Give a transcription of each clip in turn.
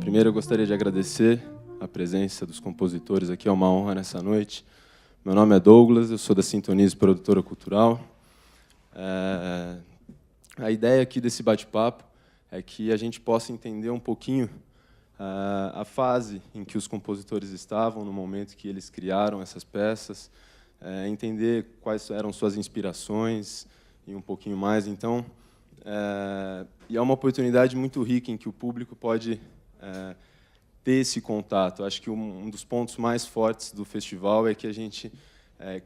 Primeiro, eu gostaria de agradecer a presença dos compositores aqui, é uma honra nessa noite. Meu nome é Douglas, eu sou da Sintonize Produtora Cultural. A ideia aqui desse bate-papo é que a gente possa entender um pouquinho a fase em que os compositores estavam no momento que eles criaram essas peças, entender quais eram suas inspirações e um pouquinho mais. Então, e é uma oportunidade muito rica em que o público pode ter esse contato. Acho que um dos pontos mais fortes do festival é que a gente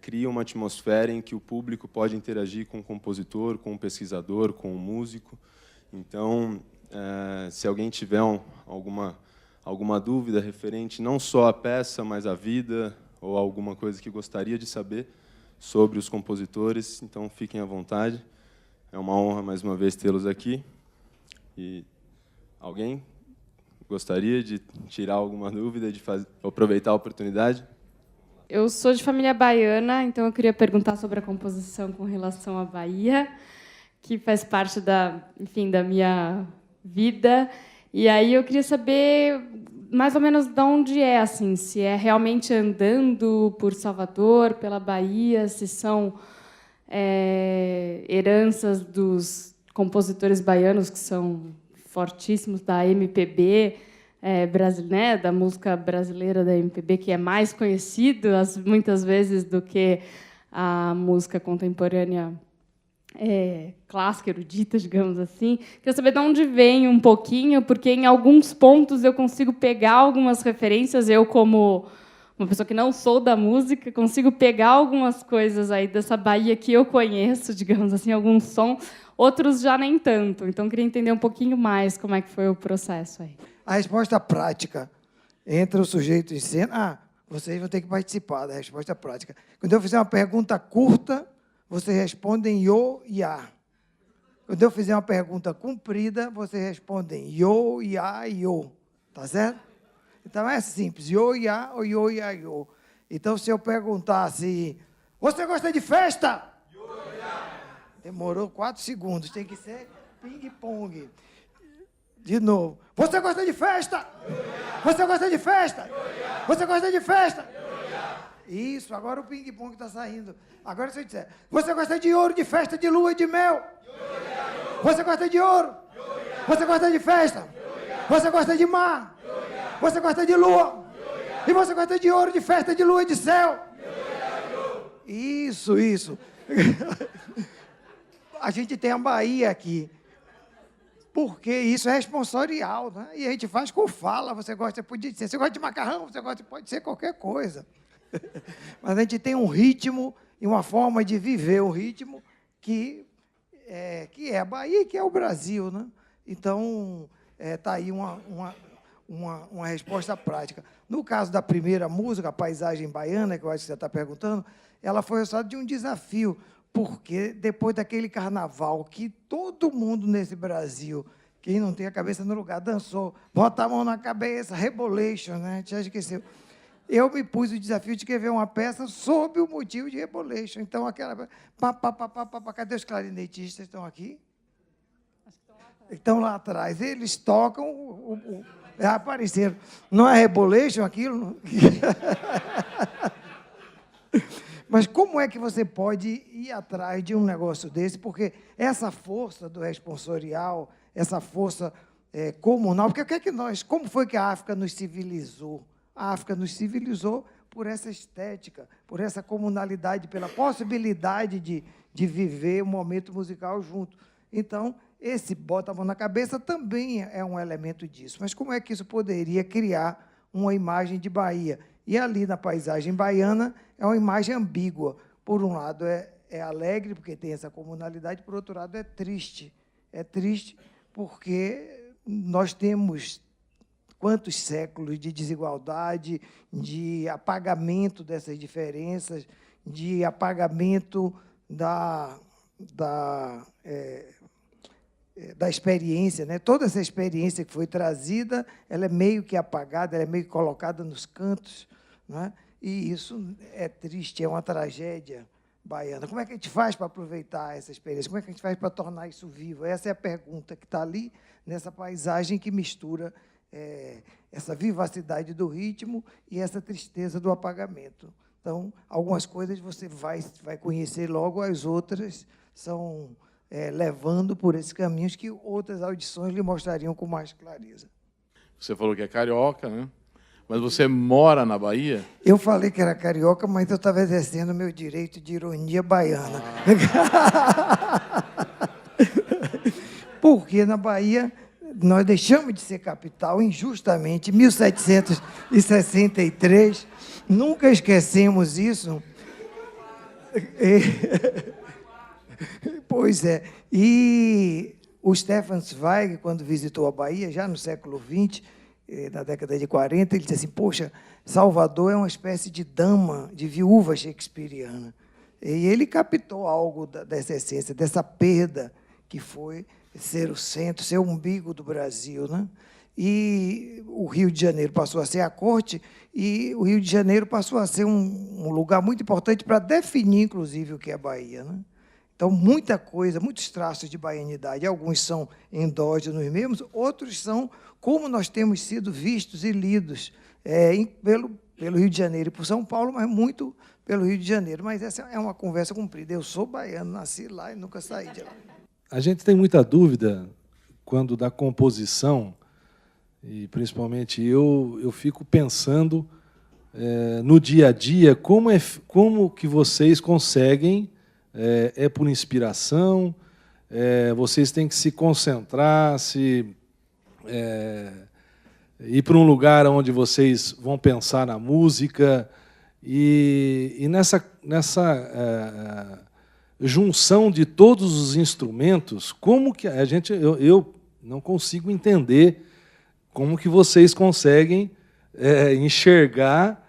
cria uma atmosfera em que o público pode interagir com o compositor, com o pesquisador, com o músico. Então, se alguém tiver alguma dúvida referente não só à peça, mas à vida, ou alguma coisa que gostaria de saber sobre os compositores, então fiquem à vontade. É uma honra, mais uma vez, tê-los aqui. E alguém gostaria de tirar alguma dúvida, de aproveitar a oportunidade? Eu sou de família baiana, então eu queria perguntar sobre a composição com relação à Bahia, que faz parte da minha vida. E aí eu queria saber mais ou menos de onde é, assim, se é realmente andando por Salvador, pela Bahia, se são heranças dos compositores baianos, que são fortíssimos, da MPB, né, da música brasileira da MPB, que é mais conhecido, muitas vezes, do que a música contemporânea clássica, erudita, digamos assim. Queria saber de onde vem um pouquinho, porque, em alguns pontos, eu consigo pegar algumas referências. Eu, como uma pessoa que não sou da música, consigo pegar algumas coisas aí dessa Bahia que eu conheço, digamos assim, alguns sons, outros já nem tanto. Então, queria entender um pouquinho mais como é que foi o processo aí. A resposta prática entra o sujeito em cena. Vocês vão ter que participar da resposta prática. Quando eu fizer uma pergunta curta, vocês respondem yo e a. Quando eu fizer uma pergunta comprida, vocês respondem yo, ya, yo. Tá certo? Então, é simples. Yo, ya, ou yo, ya, yo. Então, se eu perguntar assim, você gosta de festa? Yo, ya. Demorou 4 segundos. Tem que ser ping-pong. De novo. Você gosta de festa? Yo, ya. Você gosta de festa? Yo, ya. Você gosta de festa? Yo, ya. Isso, agora o ping-pong está saindo. Agora, se eu disser, você gosta de ouro, de festa, de lua e de mel? Você gosta de ouro? Você gosta de festa? Você gosta de mar? Você gosta de lua? E você gosta de ouro, de festa, de lua e de céu? Isso, isso. A gente tem a Bahia aqui. Porque isso é responsorial, né? E a gente faz com fala. Você podia dizer, você gosta de macarrão? Pode ser qualquer coisa. Mas a gente tem um ritmo e uma forma de viver o ritmo que é a Bahia e que é o Brasil, né? Então, está aí uma resposta prática. No caso da primeira música, a Paisagem Baiana, que eu acho que você está perguntando, ela foi resultado de um desafio, porque depois daquele carnaval que todo mundo nesse Brasil, quem não tem a cabeça no lugar, dançou, bota a mão na cabeça, Rebolation, né? A gente já esqueceu. Eu me pus o desafio de escrever uma peça sob o motivo de Rebolation. Então, aquela... Cadê os clarinetistas? Estão aqui? Estão lá atrás. Eles tocam... apareceram. Não é Rebolation aquilo? Mas como é que você pode ir atrás de um negócio desse? Porque essa força do responsorial, essa força comunal... Porque o que é que como foi que a África nos civilizou? A África nos civilizou por essa estética, por essa comunalidade, pela possibilidade de viver um momento musical junto. Então, esse bota a mão na cabeça também é um elemento disso. Mas como é que isso poderia criar uma imagem de Bahia? E ali, na Paisagem Baiana, é uma imagem ambígua. Por um lado, é alegre, porque tem essa comunalidade, por outro lado, é triste. É triste porque nós temos quantos séculos de desigualdade, de apagamento dessas diferenças, de apagamento da experiência, né? Toda essa experiência que foi trazida, ela é meio que apagada, ela é meio que colocada nos cantos, né? E isso é triste, é uma tragédia baiana. Como é que a gente faz para aproveitar essa experiência? Como é que a gente faz para tornar isso vivo? Essa é a pergunta que está ali, nessa paisagem que mistura essa vivacidade do ritmo e essa tristeza do apagamento. Então, algumas coisas você vai conhecer logo, as outras são levando por esses caminhos que outras audições lhe mostrariam com mais clareza. Você falou que é carioca, né? Mas você mora na Bahia? Eu falei que era carioca, mas eu estava exercendo o meu direito de ironia baiana. Porque na Bahia nós deixamos de ser capital injustamente em 1763. Nunca esquecemos isso. Pois é. E o Stefan Zweig, quando visitou a Bahia, já no século XX, na década de 40, ele disse assim, poxa, Salvador é uma espécie de dama, de viúva shakespeariana. E ele captou algo dessa essência, dessa perda que foi ser o centro, ser o umbigo do Brasil, né? E o Rio de Janeiro passou a ser a corte, e o Rio de Janeiro passou a ser um lugar muito importante para definir, inclusive, o que é a Bahia, né? Então, muita coisa, muitos traços de baianidade, alguns são endógenos mesmos, outros são como nós temos sido vistos e lidos pelo Rio de Janeiro e por São Paulo, mas muito pelo Rio de Janeiro. Mas essa é uma conversa comprida. Eu sou baiano, nasci lá e nunca saí de lá. A gente tem muita dúvida quando da composição, e principalmente eu fico pensando no dia a dia como que vocês conseguem, por inspiração, vocês têm que se concentrar, ir para um lugar onde vocês vão pensar na música, e nessa junção de todos os instrumentos, como que eu não consigo entender como que vocês conseguem enxergar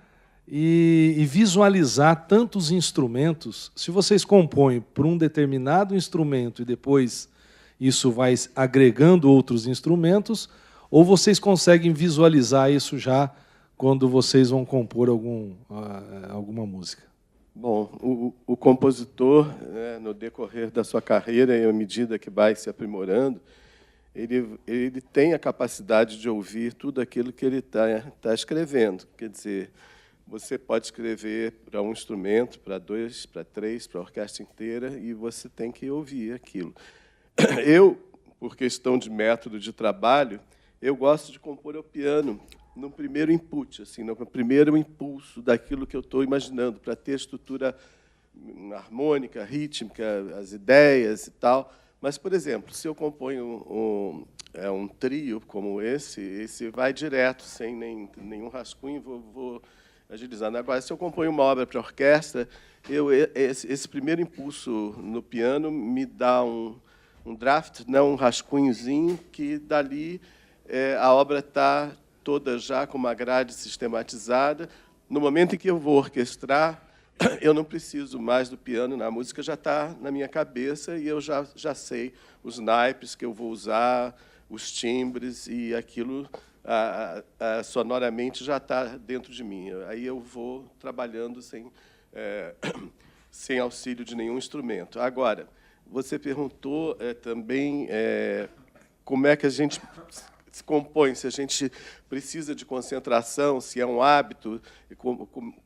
e visualizar tantos instrumentos. Se vocês compõem por um determinado instrumento e depois isso vai agregando outros instrumentos, ou vocês conseguem visualizar isso já quando vocês vão compor alguma música? Bom, o compositor, no decorrer da sua carreira e à medida que vai se aprimorando, ele tem a capacidade de ouvir tudo aquilo que ele está escrevendo. Quer dizer, você pode escrever para um instrumento, para dois, para três, para a orquestra inteira, e você tem que ouvir aquilo. Eu, por questão de método de trabalho, eu gosto de compor ao piano no primeiro input, assim, no primeiro impulso daquilo que eu estou imaginando, para ter estrutura harmônica, rítmica, as ideias e tal. Mas, por exemplo, se eu componho um trio como esse vai direto, sem nenhum rascunho, vou agilizando. Agora, se eu componho uma obra para orquestra, esse primeiro impulso no piano me dá um draft, não, um rascunhozinho, que dali a obra está toda já com uma grade sistematizada. No momento em que eu vou orquestrar, eu não preciso mais do piano, na música já está na minha cabeça e eu já sei os naipes que eu vou usar, os timbres, e aquilo sonoramente já está dentro de mim. Aí eu vou trabalhando sem auxílio de nenhum instrumento. Agora, você perguntou também como é que a gente se compõe, se a gente precisa de concentração, se é um hábito,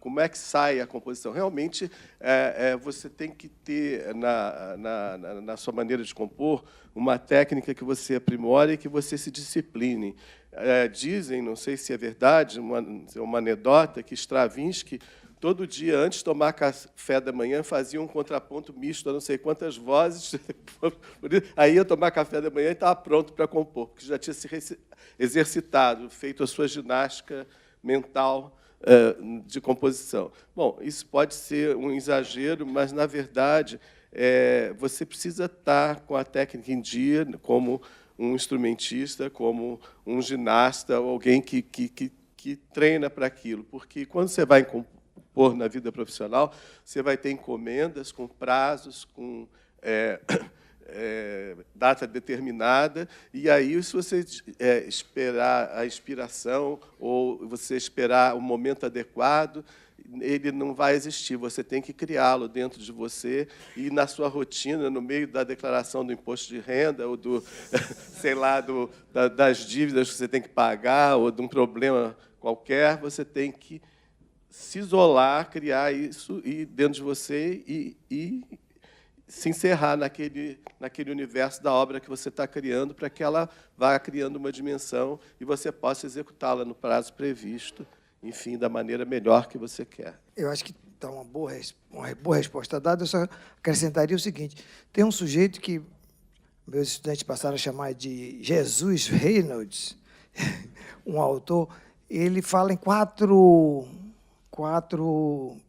como é que sai a composição. Realmente, você tem que ter, na sua maneira de compor, uma técnica que você aprimore e que você se discipline. Dizem, não sei se é verdade, uma anedota, que Stravinsky, todo dia, antes de tomar café da manhã, fazia um contraponto misto a não sei quantas vozes. Aí ia tomar café da manhã e estava pronto para compor, porque já tinha se exercitado, feito a sua ginástica mental de composição. Bom, isso pode ser um exagero, mas, na verdade, você precisa estar com a técnica em dia, como um instrumentista, como um ginasta, ou alguém que treina para aquilo. Porque, quando você vai compor na vida profissional, você vai ter encomendas com prazos, com data determinada, e aí, se você esperar a inspiração ou você esperar o momento adequado, ele não vai existir. Você tem que criá-lo dentro de você e na sua rotina, no meio da declaração do imposto de renda ou do, sei lá, das dívidas que você tem que pagar ou de um problema qualquer, você tem que se isolar, criar isso e dentro de você e se encerrar naquele universo da obra que você está criando, para que ela vá criando uma dimensão e você possa executá-la no prazo previsto, enfim, da maneira melhor que você quer. Eu acho que está uma boa resposta dada. Eu só acrescentaria o seguinte: tem um sujeito que meus estudantes passaram a chamar de Jesus Reynolds, um autor. Ele fala em quatro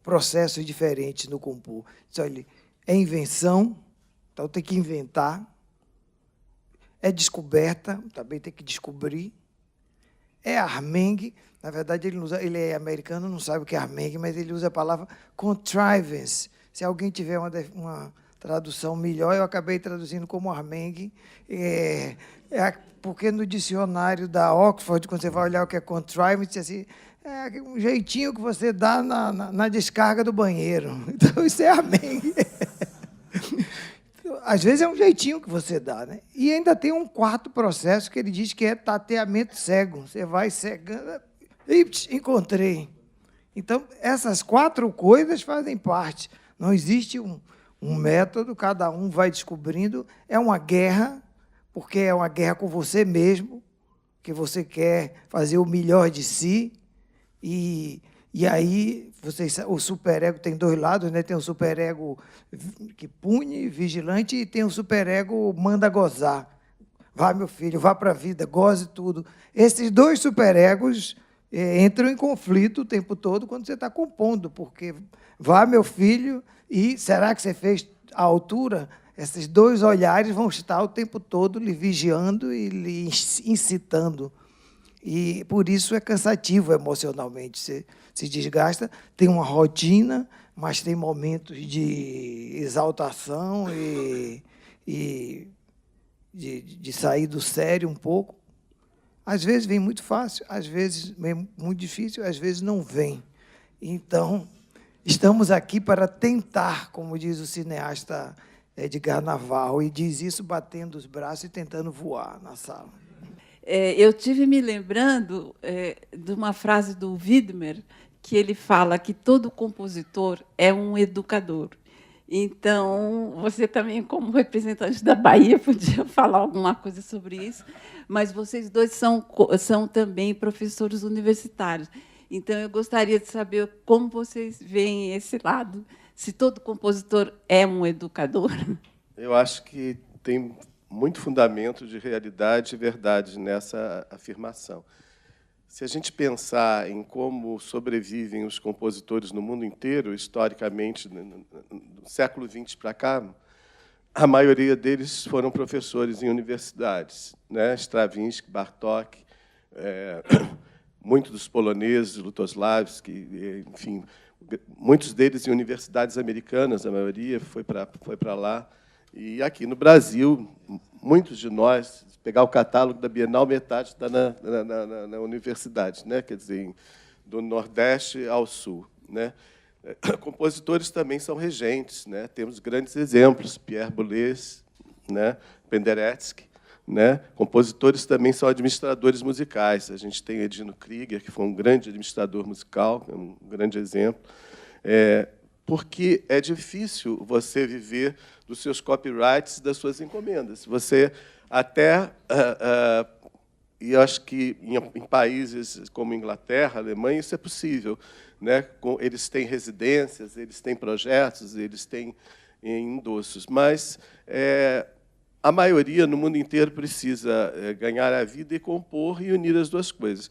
processos diferentes no compor. Olha, é invenção, então tem que inventar. É descoberta, também tem que descobrir. É armengue. Na verdade, ele é americano, não sabe o que é armengue, mas ele usa a palavra contrivance. Se alguém tiver uma tradução melhor, eu acabei traduzindo como armengue, porque no dicionário da Oxford, quando você vai olhar o que é contrivance, assim, é um jeitinho que você dá na descarga do banheiro. Então, isso é armengue. Às vezes é um jeitinho que você dá, né? E ainda tem um quarto processo que ele diz que é tateamento cego. Você vai cegando. Encontrei. Então, essas quatro coisas fazem parte. Não existe um método, cada um vai descobrindo. É uma guerra, porque é uma guerra com você mesmo, que você quer fazer o melhor de si. E aí, o superego tem dois lados, né? Tem o superego que pune, vigilante, e tem o superego manda gozar. Vá, meu filho, vá para a vida, goze tudo. Esses dois superegos entram em conflito o tempo todo quando você está compondo, porque vá, meu filho, e será que você fez à altura? Esses dois olhares vão estar o tempo todo lhe vigiando e lhe incitando. E, por isso, é cansativo emocionalmente. Você se desgasta, tem uma rotina, mas tem momentos de exaltação e de sair do sério um pouco. Às vezes vem muito fácil, às vezes vem muito difícil, às vezes não vem. Então, estamos aqui para tentar, como diz o cineasta Edgar Navarro, e diz isso batendo os braços e tentando voar na sala. Eu tive me lembrando de uma frase do Widmer, que ele fala que todo compositor é um educador. Então, você também, como representante da Bahia, podia falar alguma coisa sobre isso, mas vocês dois são também professores universitários. Então, eu gostaria de saber como vocês veem esse lado, se todo compositor é um educador. Eu acho que tem muito fundamento de realidade e verdade nessa afirmação. Se a gente pensar em como sobrevivem os compositores no mundo inteiro, historicamente, do século XX para cá, a maioria deles foram professores em universidades, né? Stravinsky, Bartók, muitos dos poloneses, Lutosławski, enfim, muitos deles em universidades americanas, a maioria foi para lá. E aqui no Brasil, muitos de nós, se pegar o catálogo da Bienal, metade está na universidade, né? Quer dizer, do Nordeste ao Sul, né? Compositores também são regentes, né? Temos grandes exemplos, Pierre Boulez, né? Penderecki, né? Compositores também são administradores musicais. A gente tem Edino Krieger, que foi um grande administrador musical, um grande exemplo. Porque é difícil você viver dos seus copyrights e das suas encomendas. Você até, e eu acho que em países como Inglaterra, Alemanha, isso é possível, né? Eles têm residências, eles têm projetos, eles têm endossos, mas a maioria no mundo inteiro precisa ganhar a vida e compor e unir as duas coisas.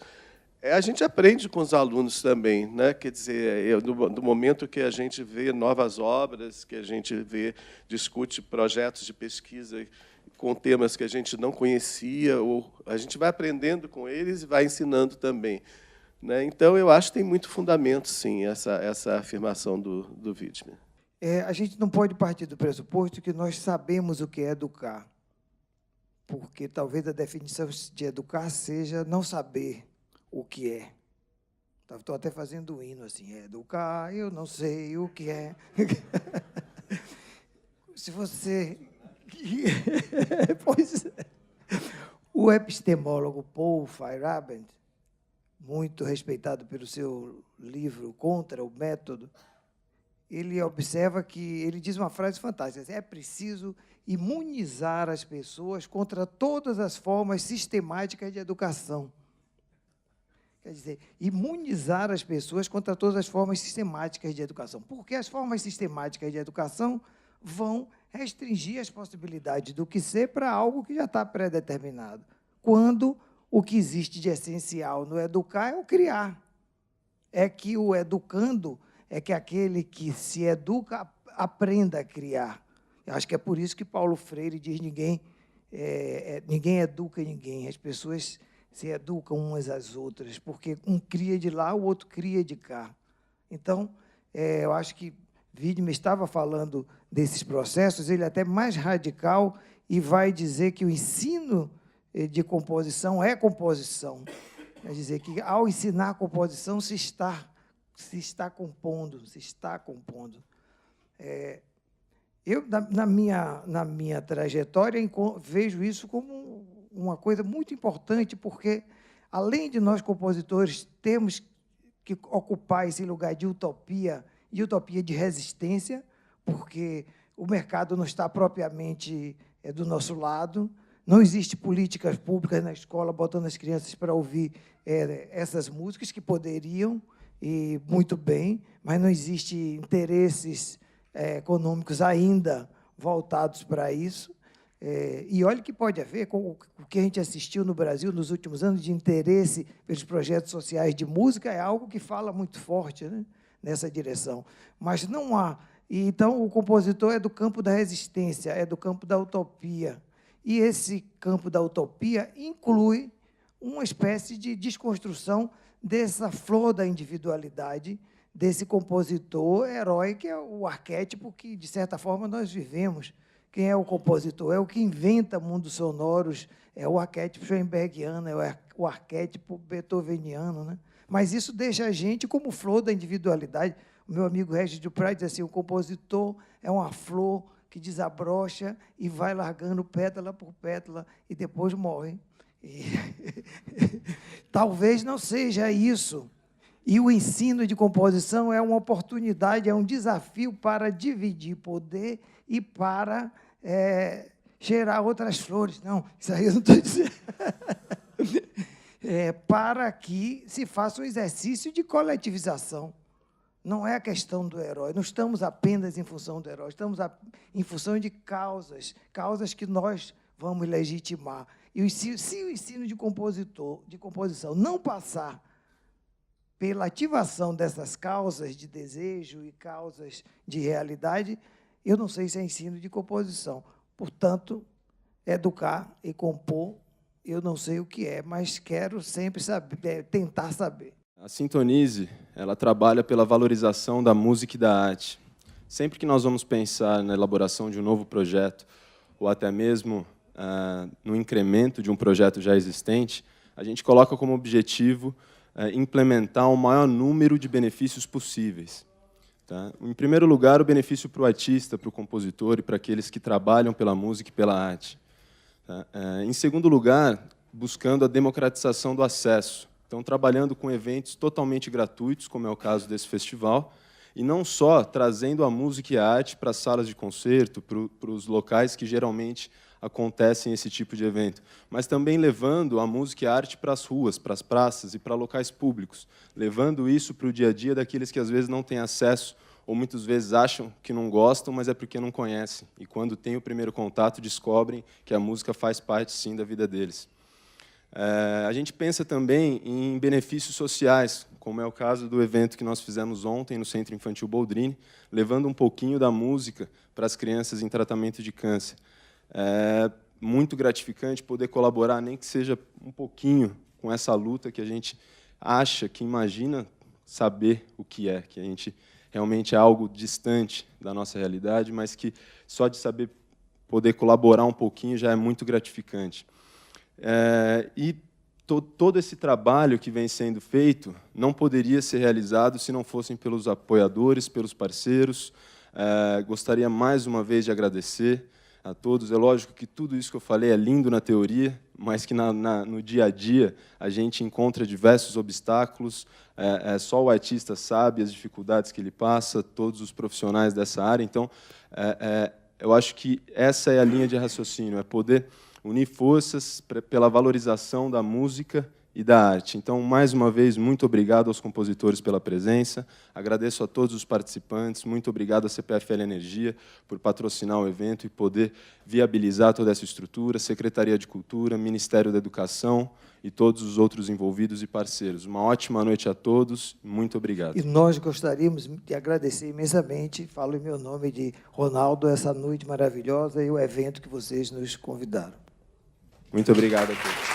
A gente aprende com os alunos também, né? Quer dizer, do momento que a gente vê novas obras, que a gente discute projetos de pesquisa com temas que a gente não conhecia, ou a gente vai aprendendo com eles e vai ensinando também, né? Então, eu acho que tem muito fundamento, sim, essa afirmação do Widmer. A gente não pode partir do pressuposto que nós sabemos o que é educar, porque talvez a definição de educar seja não saber o que é. Estou até fazendo um hino assim, educar, eu não sei o que é. Se você... Pois é. O epistemólogo Paul Feyerabend, muito respeitado pelo seu livro Contra o Método, ele observa que, ele diz uma frase fantástica, é preciso imunizar as pessoas contra todas as formas sistemáticas de educação. Quer dizer, imunizar as pessoas contra todas as formas sistemáticas de educação. Porque as formas sistemáticas de educação vão restringir as possibilidades do que ser para algo que já está pré-determinado. Quando o que existe de essencial no educar é o criar. É que o educando é que aquele que se educa aprenda a criar. Eu acho que é por isso que Paulo Freire diz ninguém educa ninguém. As pessoas se educam umas às outras, porque um cria de lá, o outro cria de cá. Então, eu acho que Widmer estava falando desses processos, ele é até mais radical e vai dizer que o ensino de composição é composição. Quer dizer que, ao ensinar composição, se está compondo. Eu, na minha trajetória, vejo isso como uma coisa muito importante, porque, além de nós, compositores, temos que ocupar esse lugar de utopia, e utopia de resistência, porque o mercado não está propriamente do nosso lado, não existe políticas públicas na escola botando as crianças para ouvir essas músicas que poderiam, e muito bem, mas não existe interesses econômicos ainda voltados para isso. E olha que pode haver, com o que a gente assistiu no Brasil nos últimos anos de interesse pelos projetos sociais de música, é algo que fala muito forte, né, nessa direção. Mas não há. E, então, o compositor é do campo da resistência, é do campo da utopia. E esse campo da utopia inclui uma espécie de desconstrução dessa flor da individualidade, desse compositor herói, que é o arquétipo que, de certa forma, nós vivemos. Quem é o compositor? É o que inventa mundos sonoros, é o arquétipo schoenbergiano, é o arquétipo beethoveniano, né? Mas isso deixa a gente como flor da individualidade. O meu amigo Regis Duprat diz assim, o compositor é uma flor que desabrocha e vai largando pétala por pétala e depois morre. Talvez não seja isso. E o ensino de composição é uma oportunidade, é um desafio para dividir poder e para cheirar outras flores. Não, isso aí eu não estou dizendo. Para que se faça um exercício de coletivização. Não é a questão do herói, não estamos apenas em função do herói, estamos em função de causas que nós vamos legitimar. E se o ensino de composição não passar pela ativação dessas causas de desejo e causas de realidade, eu não sei se é ensino de composição. Portanto, educar e compor, eu não sei o que é, mas quero sempre saber, tentar saber. A Sintonize, ela trabalha pela valorização da música e da arte. Sempre que nós vamos pensar na elaboração de um novo projeto, ou até mesmo no incremento de um projeto já existente, a gente coloca como objetivo implementar o maior número de benefícios possíveis. Tá? Em primeiro lugar, o benefício para o artista, para o compositor e para aqueles que trabalham pela música e pela arte. Tá? Em segundo lugar, buscando a democratização do acesso. Então, trabalhando com eventos totalmente gratuitos, como é o caso desse festival, e não só trazendo a música e a arte para as salas de concerto, para os locais que geralmente acontecem esse tipo de evento, mas também levando a música e a arte para as ruas, para as praças e para locais públicos, levando isso para o dia a dia daqueles que às vezes não têm acesso ou muitas vezes acham que não gostam, mas é porque não conhecem. E quando têm o primeiro contato, descobrem que a música faz parte, sim, da vida deles. A gente pensa também em benefícios sociais, como é o caso do evento que nós fizemos ontem no Centro Infantil Boldrini, levando um pouquinho da música para as crianças em tratamento de câncer. É muito gratificante poder colaborar, nem que seja um pouquinho, com essa luta que a gente acha, que imagina saber o que é, que a gente realmente é algo distante da nossa realidade, mas que só de saber poder colaborar um pouquinho já é muito gratificante. E todo esse trabalho que vem sendo feito não poderia ser realizado se não fossem pelos apoiadores, pelos parceiros. Gostaria mais uma vez de agradecer a todos. É lógico que tudo isso que eu falei é lindo na teoria, mas que no dia a dia a gente encontra diversos obstáculos. Só o artista sabe as dificuldades que ele passa, todos os profissionais dessa área. Então, eu acho que essa é a linha de raciocínio, é poder unir forças pela valorização da música e da arte. Então, mais uma vez, muito obrigado aos compositores pela presença, agradeço a todos os participantes, muito obrigado à CPFL Energia por patrocinar o evento e poder viabilizar toda essa estrutura, Secretaria de Cultura, Ministério da Educação e todos os outros envolvidos e parceiros. Uma ótima noite a todos, muito obrigado. E nós gostaríamos de agradecer imensamente, falo em meu nome de Ronaldo, essa noite maravilhosa e o evento que vocês nos convidaram. Muito obrigado a todos.